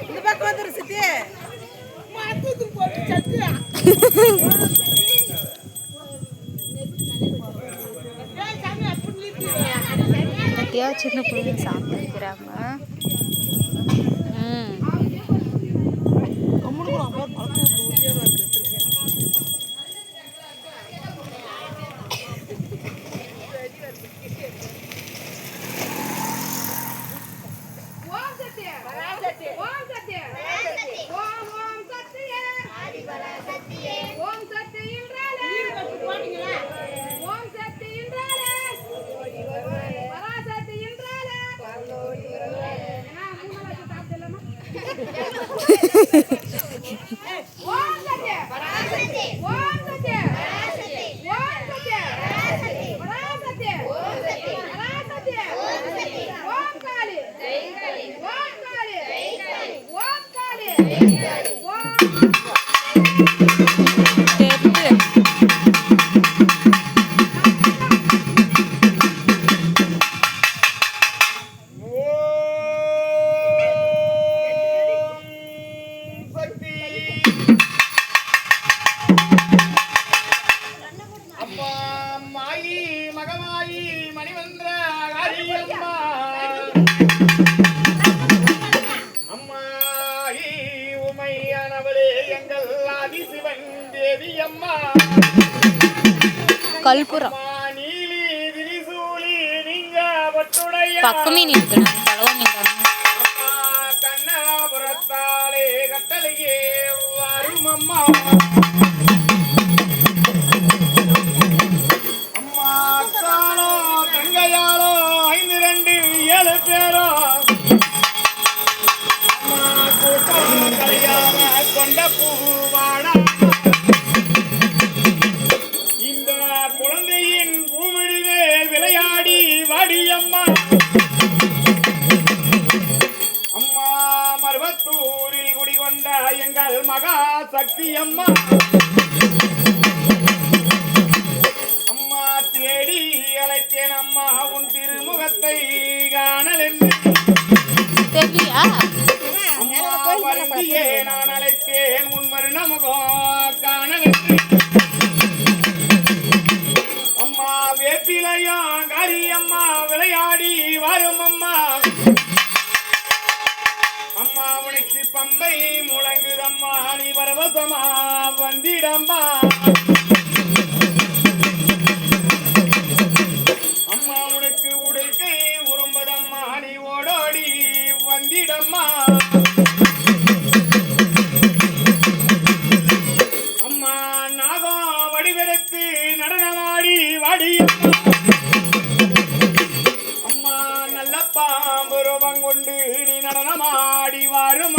இந்த பக்கம் வந்துரு சித்தி சின்ன பிள்ளைங்க சாப்பிட்டு இருக்கிறாங்க. கல்புரம் பக்கமே நிற்கணும் கண்ணபுரத்தாலே கட்டளையே வரும் அம்மா அம்மா அக்காலோ தங்கையாலோ 5 2 7 பேரோ அம்மா கூட்டம் கல்யாண கொண்ட பூவாடா குழந்தையின் பூமிழிலே விளையாடி வாடியம்மா அம்மா மருவத்தூரில் குடிகொண்ட எங்கள் மகா சக்தி அம்மா அம்மா தேடி அழைத்தேன் அம்மா உன் திருமுகத்தை காணல் என்று அம்மா வருந்தியே நான் அழைத்தேன் உன் மருணமுகம் காணல் என்று அம்மா வேப்பிலையா காரி அம்மா விளையாடி வரும் அம்மா அம்மா உனக்கு பம்பை முழங்குதம்மா நீ பரவசமா வந்திடம்மா அம்மா உனக்கு உடுக்கை உரும்பதம்மா நீ ஓடோடி வந்திடம்மா அம்மா நாகம் வடிவெடுத்து நடனமாடி வாடி அம்மா நல்ல பாம்புருவம் கொண்டு நீ நடனமாடி வரும்